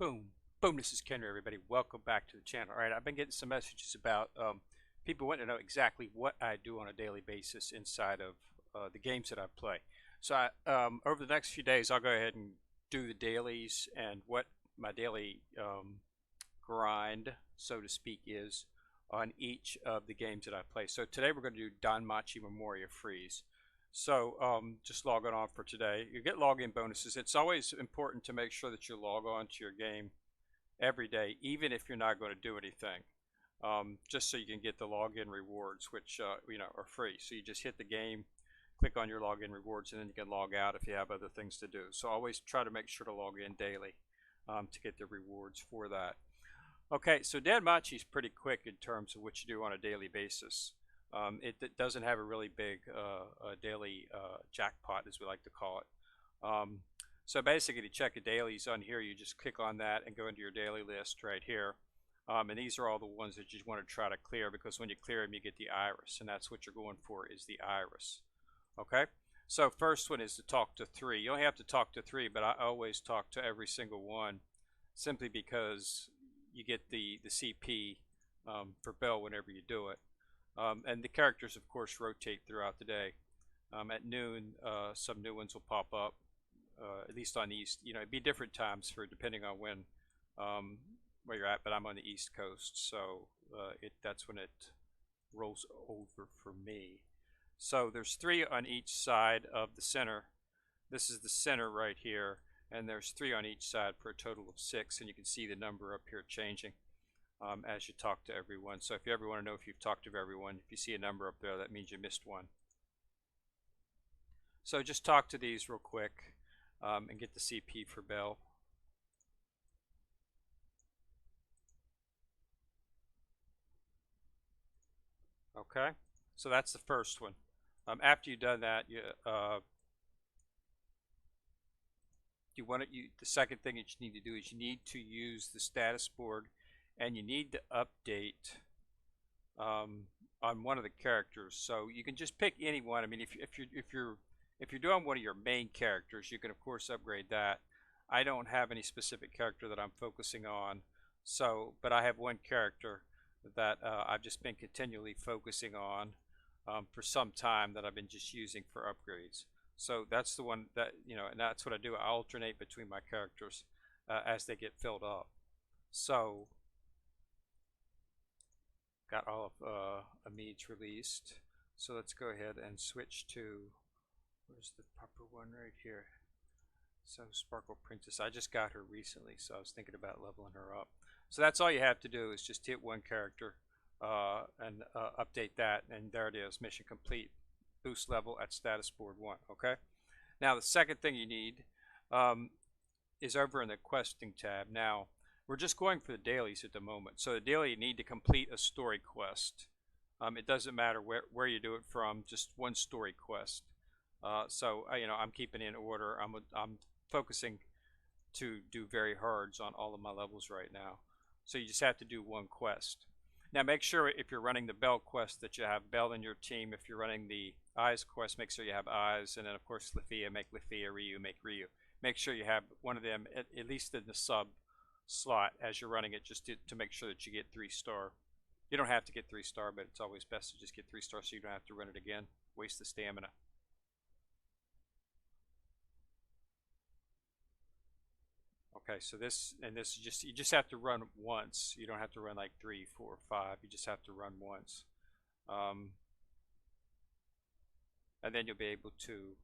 Boom. Boom, this is Kenry, everybody. Welcome back to the channel. All right, I've been getting some messages about people wanting to know exactly what I do on a daily basis inside of the games that I play. So over the next few days, I'll go ahead and do the dailies and what my daily grind, so to speak, is on each of the games that I play. So today we're going to do DanMachi, Memoria, Freese. So just logging on for today. You get login bonuses. It's always important to make sure that you log on to your game every day, even if you're not going to do anything, just so you can get the login rewards, which are free. So you just hit the game, click on your login rewards, and then you can log out if you have other things to do. So always try to make sure to log in daily to get the rewards for that. Okay, so DanMachi is pretty quick in terms of what you do on a daily basis. It doesn't have a really big daily jackpot, as we like to call it. So basically, to check the dailies on here, you just click on that and go into your daily list right here. And these are all the ones that you want to try to clear, because when you clear them, you get the iris, and that's what you're going for, is the iris. Okay? So first one is to talk to 3. You only have to talk to 3, but I always talk to every single one, simply because you get the CP for Bell whenever you do it. And the characters, of course, rotate throughout the day. At noon, some new ones will pop up, at least on the east. It'd be different times for depending on when where you're at, but I'm on the East Coast, so that's when it rolls over for me. So there's 3 on each side of the center. This is the center right here, and there's 3 on each side for a total of 6, and you can see the number up here changing as you talk to everyone. So if you ever want to know if you've talked to everyone, if you see a number up there, that means you missed one. So just talk to these real quick and get the CP for Bell. Okay, so that's the first one. After you've done that, the second thing that you need to do is you need to use the status board, and you need to update on one of the characters. So you can just pick any one. I mean, if you're doing one of your main characters, you can of course upgrade that. I don't have any specific character that I'm focusing on, but I have one character that I've just been continually focusing on for some time, that I've been just using for upgrades. So that's the one that, and that's what I do. I alternate between my characters as they get filled up. So got all of Amid's released. So let's go ahead and switch to, where's the proper one? Right here. So Sparkle Princess, I just got her recently, so I was thinking about leveling her up. So that's all you have to do, is just hit one character and update that, and there it is, mission complete. Boost level at status board 1. Okay. Now the second thing you need is over in the questing tab. Now we're just going for the dailies at the moment. So the daily, you need to complete a story quest. It doesn't matter where you do it from, just one story quest. So I'm keeping in order. I'm focusing to do very hards on all of my levels right now. So you just have to do one quest. Now make sure, if you're running the Bell quest, that you have Bell in your team. If you're running the Eyes quest, make sure you have Eyes, and then of course Lafia, make Lafia, Ryu, make Ryu. Make sure you have one of them at least in the sub slot as you're running it, just to make sure that you get 3-star. You don't have to get 3-star, but it's always best to just get 3-star so you don't have to run it again, waste the stamina. Okay, so this is just, you just have to run once. You don't have to run like 3, 4, 5. You just have to run once, and then you'll be able to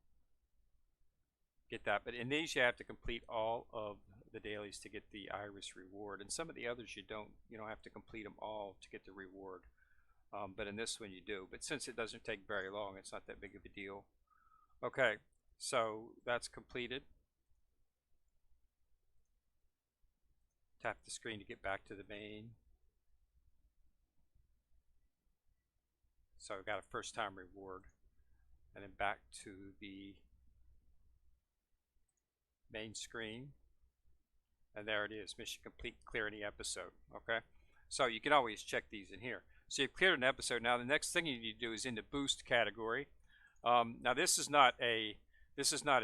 get that. But in these, you have to complete all of the dailies to get the iris reward, and some of the others you don't have to complete them all to get the reward, but in this one you do. But since it doesn't take very long, it's not that big of a deal. Okay, so that's completed. Tap the screen to get back to the main. So I got a first time reward, and then back to the main screen, and there it is, mission complete, clear any episode. Okay, so you can always check these in here. So you've cleared an episode. Now the next thing you need to do is in the boost category. Now this is not a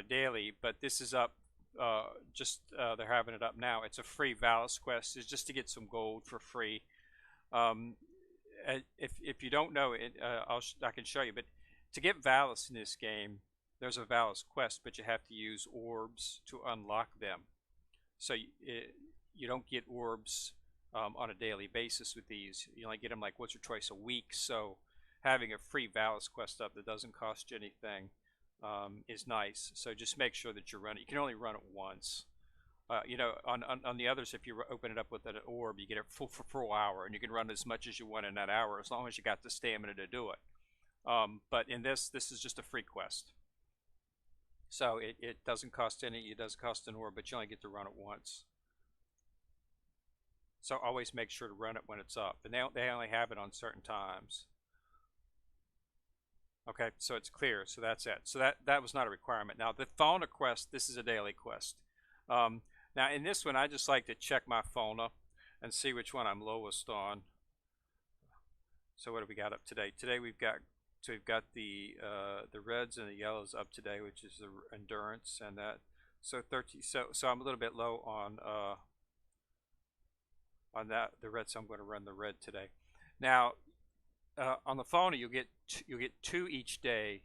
daily, but this is up they're having it up now. It's a free Valis quest. It's just to get some gold for free. Um, if you don't know it, I can show you. But to get Valis in this game, there's a Valis quest, but you have to use orbs to unlock them. So you don't get orbs on a daily basis with these. You only get them like once or twice a week. So having a free Valis quest up that doesn't cost you anything is nice. So just make sure that you run it. You can only run it once. On the others, if you open it up with an orb, you get it full for 4 hours, and you can run as much as you want in that hour, as long as you got the stamina to do it. But in this is just a free quest. So it doesn't cost any. It does cost an orb, but you only get to run it once. So always make sure to run it when it's up, and they only have it on certain times. Okay, so it's clear. So that's it. So that was not a requirement. Now the fauna quest. This is a daily quest. Now in this one, I just like to check my fauna and see which one I'm lowest on. So what have we got up today? Today we've got the reds and the yellows up today, which is the endurance and that. So 30. So I'm a little bit low on that the red. So I'm going to run the red today. Now on the fauna, you'll get 2 each day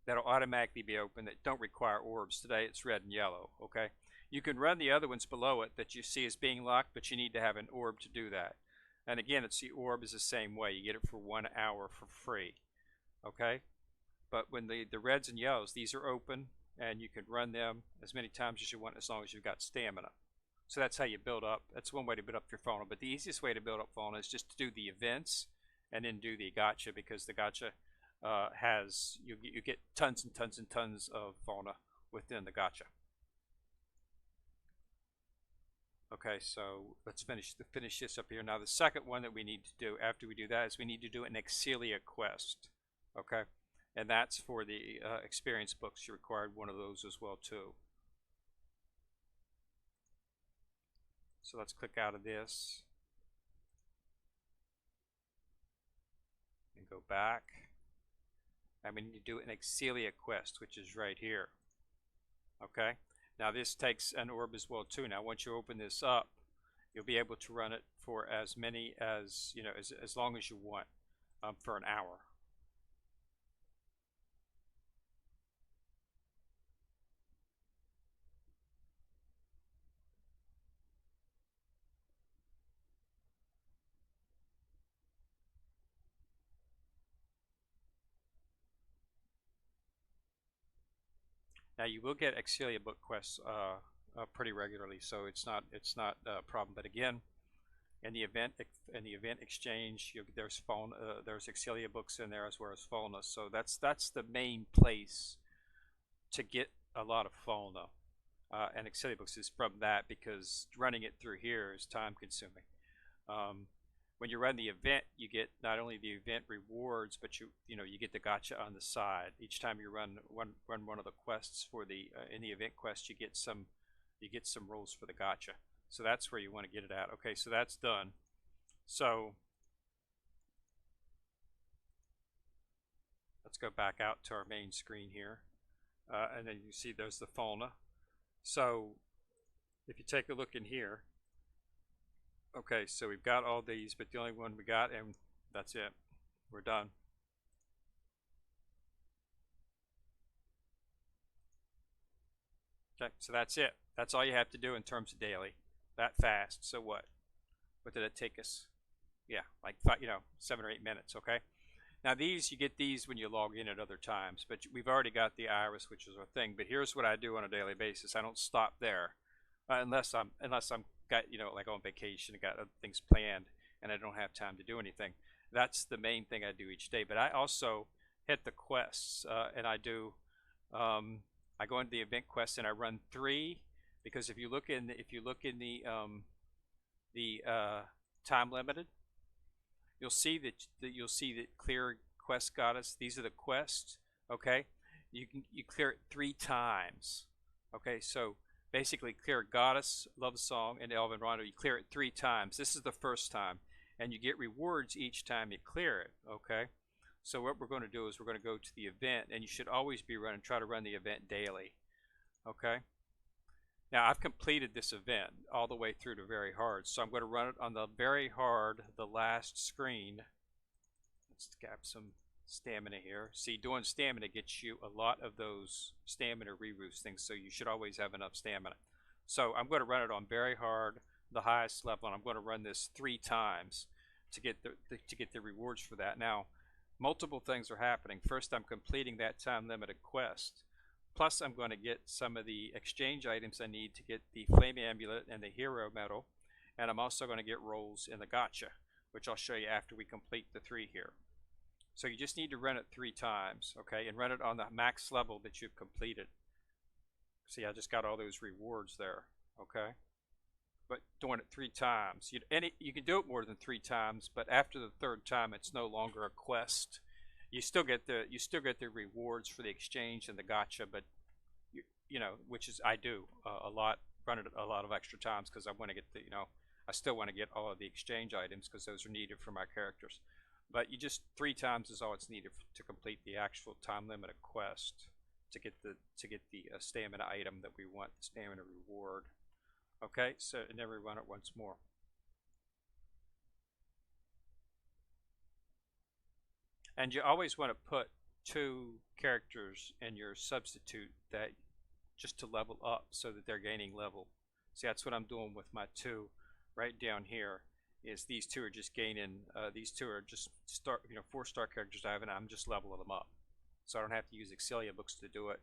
that'll automatically be open that don't require orbs. Today it's red and yellow. Okay. You can run the other ones below it that you see as being locked, but you need to have an orb to do that. And again, it's the orb is the same way. You get it for 1 hour for free. Okay? But when the reds and yellows, these are open, and you can run them as many times as you want as long as you've got stamina. So that's how you build up. That's one way to build up your fauna. But the easiest way to build up fauna is just to do the events and then do the gacha, because the gacha you get tons and tons and tons of fauna within the gacha. Okay, so let's finish this up here. Now the second one that we need to do after we do that is we need to do an Exilia quest. Okay, and that's for the experience books. You required one of those as well too. So let's click out of this and go back. And we need to do an Exilia quest, which is right here. Okay. Now this takes an orb as well too. Now once you open this up, you'll be able to run it for as many as, as long as you want, for an hour. Now you will get Exilia book quests pretty regularly, so it's not a problem. But again, in the event exchange, there's Exilia books in there as well as fauna. So that's the main place to get a lot of fauna, and Exilia books is from that, because running it through here is time consuming. When you run the event, you get not only the event rewards, but you get the gacha on the side. Each time you run one of the quests for the in the event quest, you get some rolls for the gacha. So that's where you want to get it at. Okay, so that's done. So let's go back out to our main screen here, and then you see there's the fauna. So if you take a look in here. Okay, so we've got all these, but the only one we got, and that's it. We're done. Okay, so that's it. That's all you have to do in terms of daily. That fast. So what? What did it take us? Yeah, like 7 or 8 minutes. Okay. Now these, you get these when you log in at other times, but we've already got the iris, which is our thing. But here's what I do on a daily basis. I don't stop there, unless I'm got like on vacation and got other things planned and I don't have time to do anything. That's the main thing I do each day. But I also hit the quests, and I do I go into the event quest and I run 3, because if you look in the time limited, you'll see that clear quest goddess. These are the quests. Okay, you clear it 3 times. Okay, so basically clear Goddess, Love Song, and Elven Rondo. You clear it 3 times. This is the first time, and you get rewards each time you clear it. Okay, so what we're going to do is we're going to go to the event, and you should always be try to run the event daily. Okay, Now I've completed this event all the way through to very hard, so I'm going to run it on the very hard, the last screen. Let's grab some stamina here. See, doing stamina gets you a lot of those stamina reroutes things, so you should always have enough stamina. So I'm going to run it on very hard, the highest level, and I'm going to run this 3 times to get the rewards for that. Now, multiple things are happening. First, I'm completing that time limited quest. Plus, I'm going to get some of the exchange items I need to get the flame amulet and the hero medal, and I'm also going to get rolls in the gacha, which I'll show you after we complete the 3 here. So you just need to run it 3 times, okay, and run it on the max level that you've completed. See, I just got all those rewards there, okay? But doing it 3 times, you can do it more than 3 times, but after the 3rd time, it's no longer a quest. You still get the rewards for the exchange and the gacha, but you know, which is I do a lot, run it a lot of extra times because I want to get the I still want to get all of the exchange items because those are needed for my characters. But you just 3 times is all it's needed to complete the actual time limited quest to get the stamina item that we want, the stamina reward. Okay, so and then we run it once more. And you always want to put 2 characters in your substitute that just to level up so that they're gaining level. See, that's what I'm doing with my 2 right down here. Is these 2 are just gaining. These 2 are just 4-star characters I have, and I'm just leveling them up. So I don't have to use Excelia books to do it.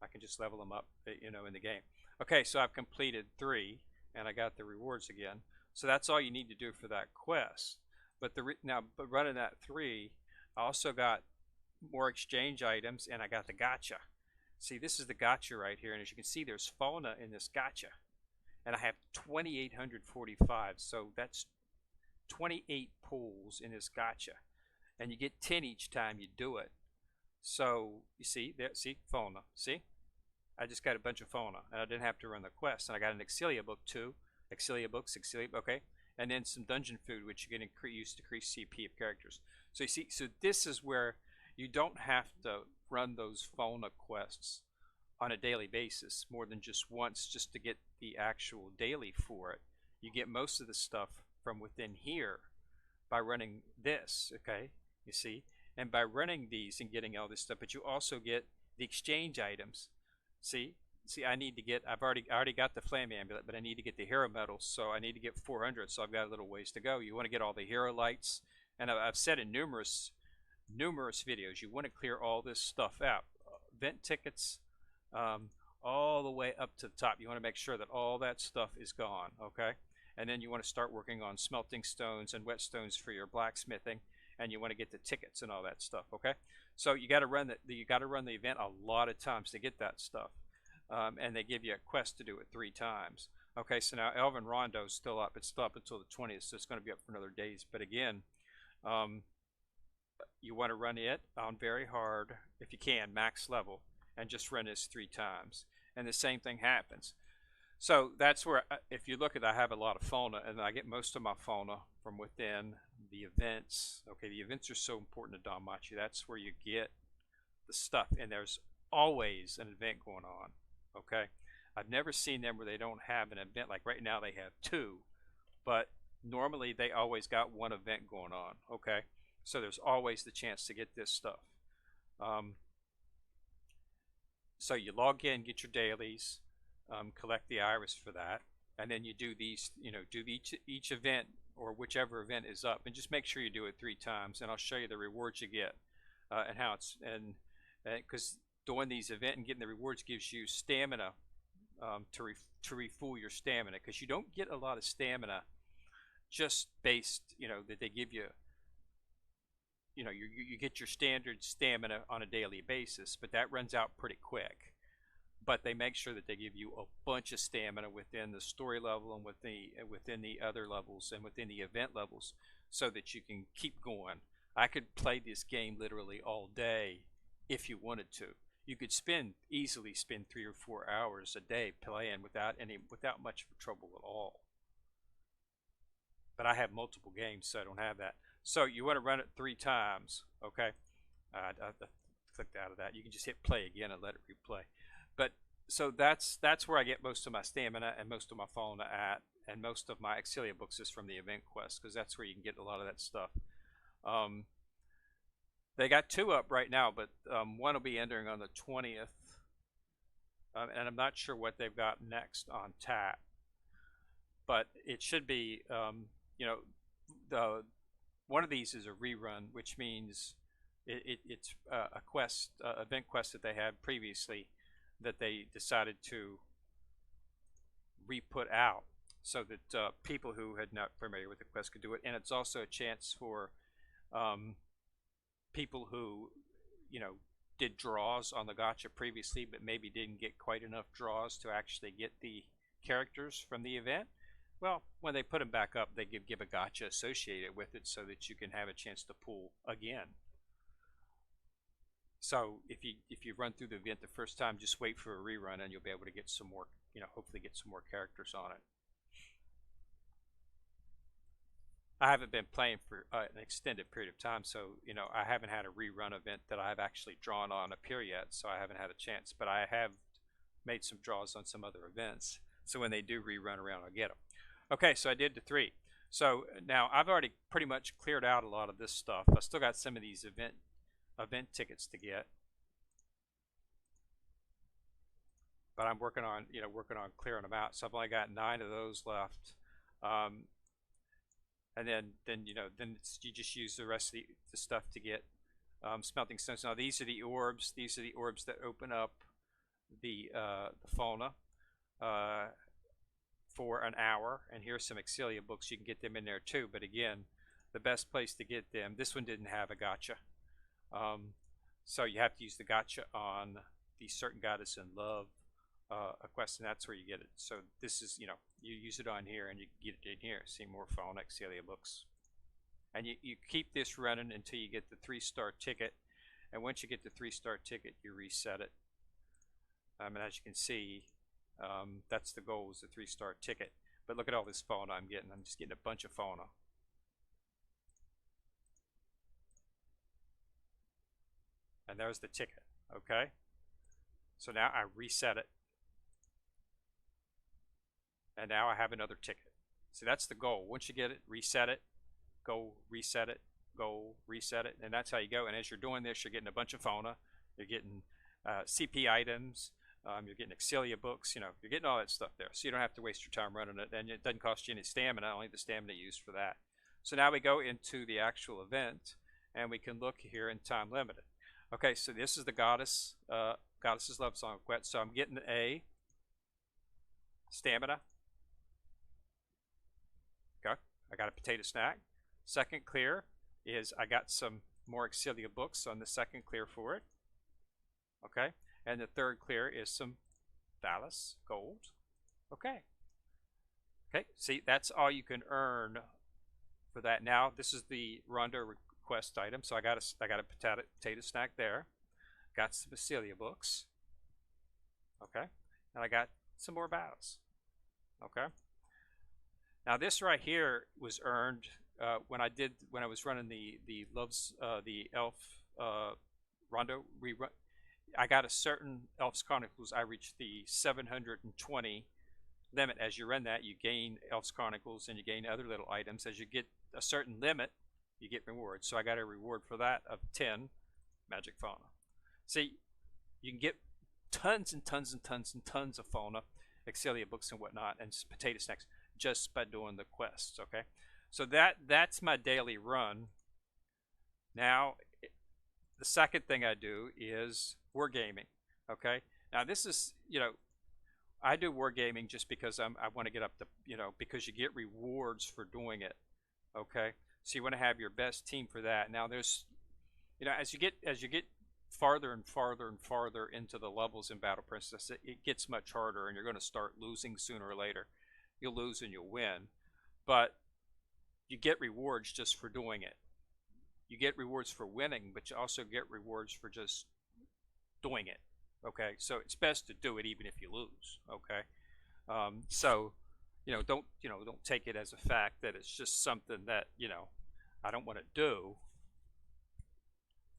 I can just level them up, in the game. Okay, so I've completed 3, and I got the rewards again. So that's all you need to do for that quest. But but running that 3, I also got more exchange items, and I got the gacha. See, this is the gacha right here, and as you can see, there's fauna in this gacha, and I have 2,845. So that's 28 pulls in this gacha, and you get 10 each time you do it. So you see there, see fauna. See, I just got a bunch of fauna, and I didn't have to run the quest, and I got an Excelia book too. Excelia books, okay. And then some dungeon food, which you can use to increase CP of characters. So you see, so this is where you don't have to run those fauna quests on a daily basis more than just once just to get the actual daily for it. You get most of the stuff from within here by running this, okay, you see, and by running these and getting all this stuff, but you also get the exchange items. See, I need to get, I already got the flame amulet, but I need to get the hero medals, so I need to get 400, so I've got a little ways to go. You want to get all the hero lights, and I've said in numerous videos, you want to clear all this stuff out. Event tickets, all the way up to the top. You want to make sure that all that stuff is gone, okay? And then you want to start working on smelting stones and whetstones for your blacksmithing, and you want to get the tickets and all that stuff, okay? So you got to run the event a lot of times to get that stuff. And they give you a quest to do it 3 times. Okay, so now Elven Rondo is still up. It's still up until the 20th, so it's going to be up for another days. But again, you want to run it on very hard, if you can, max level, and just run this 3 times. And the same thing happens. So that's where, if you look at it, I have a lot of fauna, and I get most of my fauna from within the events. Okay, the events are so important to DanMachi. That's where you get the stuff, and there's always an event going on. Okay, I've never seen them where they don't have an event. Like right now they have 2, but normally they always got 1 event going on. Okay, so there's always the chance to get this stuff. So you log in, get your dailies, collect the iris for that, and then you do these, do each event or whichever event is up, and just make sure you do it 3 times, and I'll show you the rewards you get and how it's, and because doing these events and getting the rewards gives you stamina to refuel your stamina, because you don't get a lot of stamina just based, that they give you, you get your standard stamina on a daily basis, but that runs out pretty quick. But they make sure that they give you a bunch of stamina within the story level and within the other levels and within the event levels, so that you can keep going. I could play this game literally all day if you wanted to. You could easily spend 3 or 4 hours a day playing without much trouble at all. But I have multiple games, so I don't have that. So you want to run it 3 times, okay? I clicked out of that. You can just hit play again and let it replay. But so that's where I get most of my stamina and most of my fauna at, and most of my Excelia books is from the event quest, because that's where you can get a lot of that stuff. Um, they got two up right now, but one will be entering on the 20th, and I'm not sure what they've got next on tap, but it should be, you know, the one of these is a rerun, which means it's a quest, event quest that they had previously that they decided to re-put out so that people who had not familiar with the quest could do it, and it's also a chance for um, people who, you know, did draws on the gacha previously, but maybe didn't get quite enough draws to actually get the characters from the event. Well, when they put them back up, they give a gacha associated with it so that you can have a chance to pull again. So if you run through the event the first time, just wait for a rerun and you'll be able to get some more, you know, hopefully get some more characters on it. I haven't been playing for an extended period of time, so you know I haven't had a rerun event that I've actually drawn on appear yet, so I haven't had a chance. But I have made some draws on some other events, so when they do rerun around, I'll get them. Okay, so I did the 3. So now I've already pretty much cleared out a lot of this stuff. I still got some of these event tickets to get, but I'm working on clearing them out. So I've only got 9 of those left. And then you just use the rest of the stuff to get smelting stones. Now these are the orbs. These are the orbs that open up the fauna for an hour. And here's some Excelia books. You can get them in there too. But again, the best place to get them. This one didn't have a gacha, so you have to use the gacha on the certain goddess in love a quest, and that's where you get it. So this is, you know, you use it on here and you get it in here. See more fauna Excelia books, and you keep this running until you get the 3-star ticket, and once you get the 3-star ticket, you reset it. And as you can see, that's the goal, is the 3-star ticket. But look at all this fauna I'm getting. I'm just getting a bunch of fauna. And there's the ticket. Okay, so now I reset it, and now I have another ticket. See, that's the goal. Once you get it, reset it, go reset it, go reset it, and that's how you go. And as you're doing this, you're getting a bunch of fauna, you're getting CP items, you're getting Excelia books, you know, you're getting all that stuff there. So you don't have to waste your time running it, and it doesn't cost you any stamina, only the stamina used for that. So now we go into the actual event, and we can look here in time limited. Okay, so this is the goddess's love song quest. So I'm getting a stamina. Okay, I got a potato snack. Second clear is I got some more Excelia books on the second clear for it. Okay, and the third clear is some Dailies gold. Okay. Okay, see, that's all you can earn for that. Now this is the Rondo quest item. So I got a potato snack there. Got some Excelia books. Okay, and I got some more battles. Okay. Now this right here was earned when I was running the elf Rondo rerun. I got a certain Elf's Chronicles. I reached the 720 limit. As you run that, you gain Elf's Chronicles and you gain other little items. As you get a certain limit, you get rewards. So I got a reward for that of 10 magic fauna. See, you can get tons and tons and tons and tons of fauna, Excelia books and whatnot, and potato snacks just by doing the quests. Okay, so that's my daily run. Now, the second thing I do is wargaming. Okay, now this is, you know, I do wargaming just because I want to get up to, you know, because you get rewards for doing it. Okay, so you want to have your best team for that. Now there's, you know, as you get farther and farther and farther into the levels in Battle Princess, it gets much harder, and you're going to start losing sooner or later. You'll lose and you'll win, but you get rewards just for doing it. You get rewards for winning, but you also get rewards for just doing it. Okay, so it's best to do it even if you lose. Okay, so don't take it as a fact that it's just something that, you know, I don't want to do.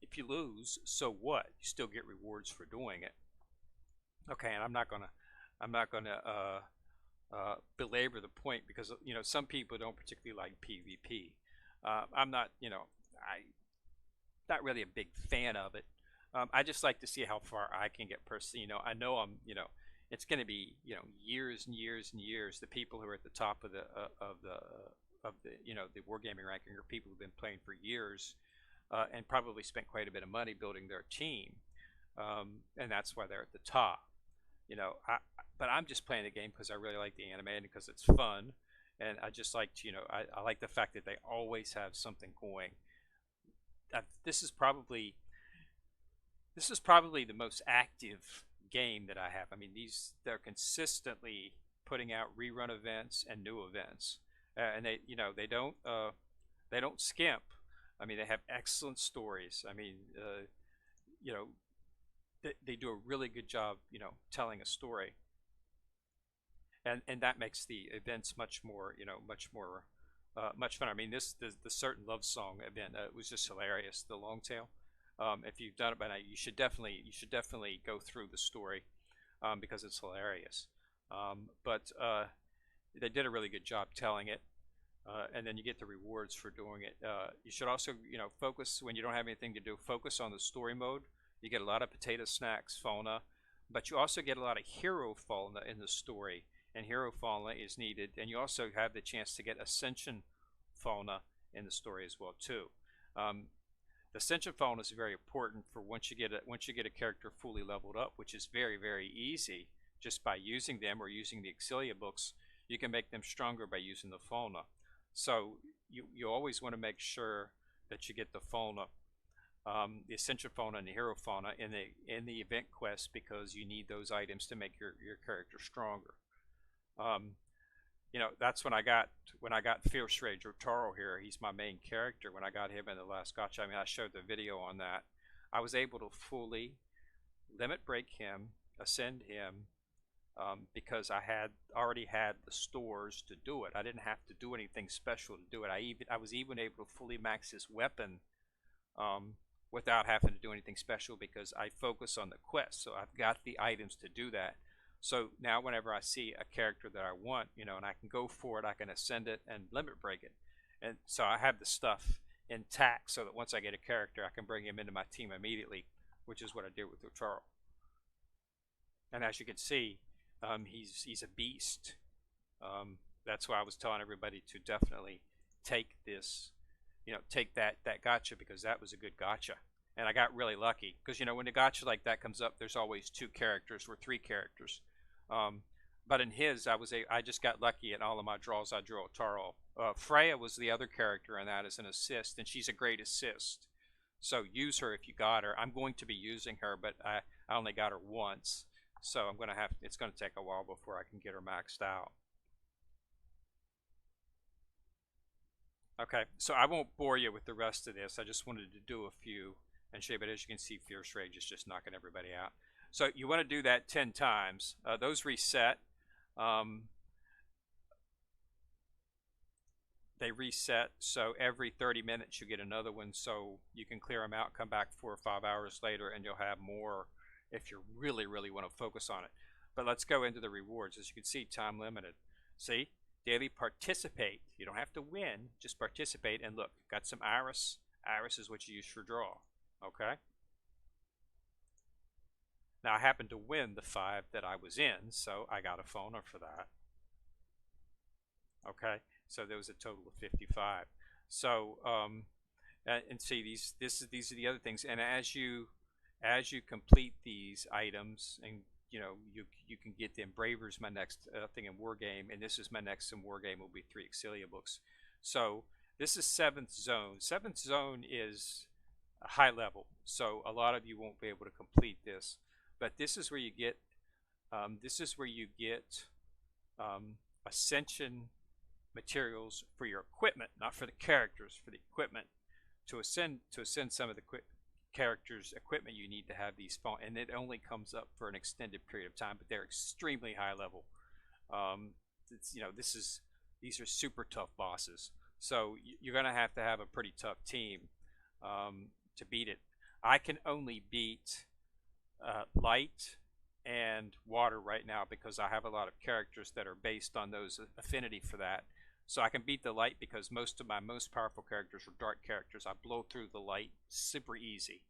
If you lose, so what? You still get rewards for doing it. Okay, and I'm not gonna belabor the point because some people don't particularly like PvP. I'm not, I not really a big fan of it. I just like to see how far I can get personally. I know it's going to be years and years and years. The people who are at the top of the the wargaming ranking are people who've been playing for years and probably spent quite a bit of money building their team, and that's why they're at the top. But I'm just playing the game because I really like the anime and because it's fun, and I just like to, I like the fact that they always have something going. This is probably the most active game that I have. I mean, they're consistently putting out rerun events and new events, and they don't skimp. I mean, they have excellent stories. I mean, you know, they do a really good job, telling a story, and that makes the events much more much fun. I mean, the certain love song event was just hilarious. The long tail. If you've done it by now, you should definitely go through the story because it's hilarious. But they did a really good job telling it, and then you get the rewards for doing it. You should also, focus when you don't have anything to do. Focus on the story mode. You get a lot of potato snacks fauna, but you also get a lot of hero fauna in the story, and hero fauna is needed. And you also have the chance to get ascension fauna in the story as well too. Um, the ascension fauna is very important for once you get a character fully leveled up, which is very easy just by using them or using the Auxilia books. You can make them stronger by using the fauna. So you always want to make sure that you get the fauna, the essential fauna and the hero fauna in the event quest because you need those items to make your character stronger. Um, that's when I got Fierce Rage or Taro here. He's my main character. When I got him in the last gotcha, I mean, I showed the video on that. I was able to fully limit break him, ascend him, because I had already had the stores to do it. I didn't have to do anything special to do it. I was even able to fully max his weapon, um, without having to do anything special because I focus on the quest. So I've got the items to do that. So now whenever I see a character that I want, and I can go for it, I can ascend it and limit break it. And so I have the stuff intact so that once I get a character, I can bring him into my team immediately, which is what I did with Otaro. And as you can see, he's a beast. That's why I was telling everybody to definitely take this, take that gotcha because that was a good gotcha. And I got really lucky because when a gotcha like that comes up, there's always two characters or three characters. Um, but in his, I just got lucky in all of my draws. I drew Taro. Freya was the other character in that as an assist, and she's a great assist. So use her if you got her. I'm going to be using her, but I only got her once, so it's gonna take a while before I can get her maxed out. Okay, so I won't bore you with the rest of this. I just wanted to do a few and show you, but as you can see, Fierce Rage is just knocking everybody out. So you want to do that 10 times. Those reset. Um, they reset, so every 30 minutes you get another one, so you can clear them out, come back 4 or 5 hours later, and you'll have more if you really want to focus on it. But let's go into the rewards. As you can see, time limited. See? Daily participate. You don't have to win, just participate. And look, got some iris. Iris is what you use for draw. Okay? Now I happened to win the 5 that I was in, so I got a phoner for that. Okay? So there was a total of 55. So and see these are the other things. And as you complete these items, and you can get them. Braver's my next thing in Wargame, and this is my next in Wargame will be 3 Auxilia books. So this is 7th zone. 7th zone is a high level, so a lot of you won't be able to complete this. But this is where you get ascension materials for your equipment, not for the characters, for the equipment. To ascend some of the characters equipment, you need to have these phone, and it only comes up for an extended period of time, but they're extremely high level. It's, these are super tough bosses, so you're going to have a pretty tough team to beat it. I can only beat light and water right now because I have a lot of characters that are based on those affinity for that. So I can beat the light because most of my most powerful characters are dark characters. I blow through the light super easy.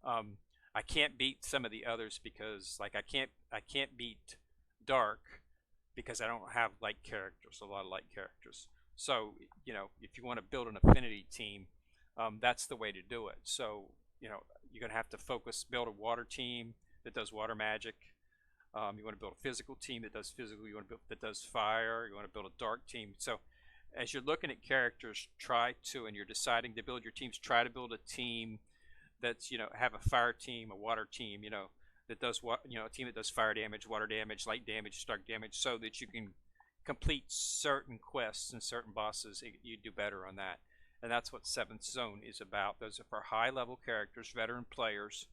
Um, I can't beat some of the others because like I can't beat dark because I don't have light characters, a lot of light characters. So if you want to build an affinity team, that's the way to do it. So you're gonna have to build a water team that does water magic. You want to build a physical team that does physical. You want to build that does fire. You want to build a dark team. So as you're looking at characters, and you're deciding to build your teams, try to build a team that's have a fire team, a water team, that does what a team that does fire damage, water damage, light damage, dark damage, so that you can complete certain quests and certain bosses. You do better on that, and that's what Seventh Zone is about. Those are for high level characters, veteran players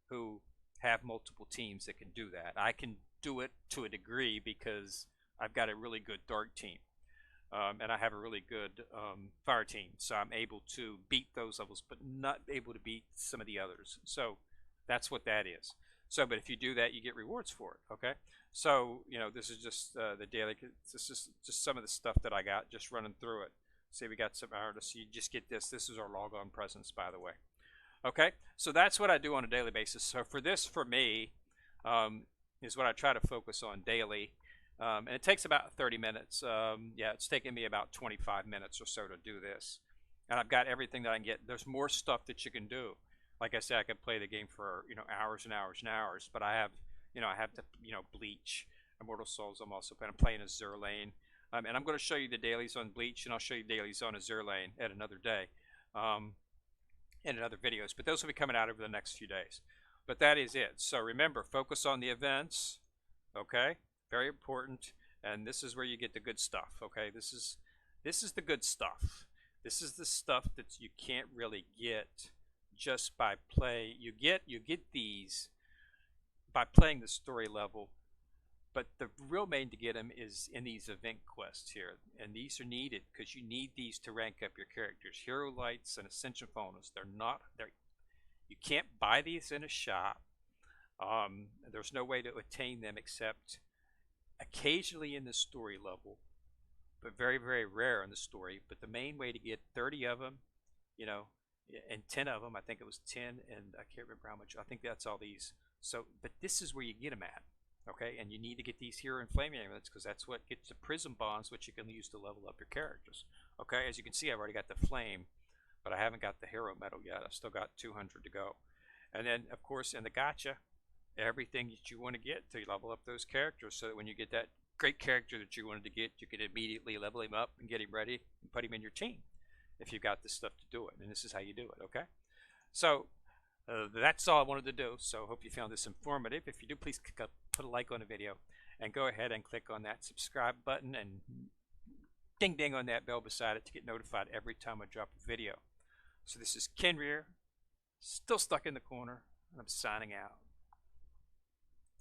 who have multiple teams that can do that. I can do it to a degree because I've got a really good dark team. And I have a really good fire team, so I'm able to beat those levels, but not able to beat some of the others. So that's what that is. So, but if you do that, you get rewards for it. Okay. So this is just the daily. This is just some of the stuff that I got, just running through it. See, we got some artists. You just get this. This is our log-on presence, by the way. Okay. So that's what I do on a daily basis. So for me, is what I try to focus on daily. And it takes about 30 minutes. Yeah, it's taken me about 25 minutes or so to do this. And I've got everything that I can get. There's more stuff that you can do. Like I said, I could play the game for hours and hours and hours. But I have to Bleach, Immortal Souls. I'm playing Azure Lane, and I'm going to show you the dailies on Bleach, and I'll show you dailies on Azure Lane at another day, in other videos. But those will be coming out over the next few days. But that is it. So remember, focus on the events. Okay. Very important, and this is where you get the good stuff. Okay, this is the good stuff. This is the stuff that you can't really get just by play. You get these by playing the story level, but the real main to get them is in these event quests here, and these are needed because you need these to rank up your characters. Hero lights and ascension bonus. You can't buy these in a shop. There's no way to attain them except occasionally in the story level, but very, very rare in the story. But the main way to get 30 of them, and 10 of them, I think it was 10, and I can't remember how much. I think that's all these. So, but this is where you get them at, okay? And you need to get these hero and flame amulets because that's what gets the prism bonds, which you can use to level up your characters. Okay, as you can see, I've already got the flame, but I haven't got the hero medal yet. I've still got 200 to go. And then, of course, in the gacha, everything that you want to get to level up those characters so that when you get that great character that you wanted to get, you can immediately level him up and get him ready and put him in your team if you've got this stuff to do it. And this is how you do it, okay? So that's all I wanted to do. So I hope you found this informative. If you do, please put a like on the video and go ahead and click on that subscribe button and ding ding on that bell beside it to get notified every time I drop a video. So this is Ken Rear, still stuck in the corner, and I'm signing out.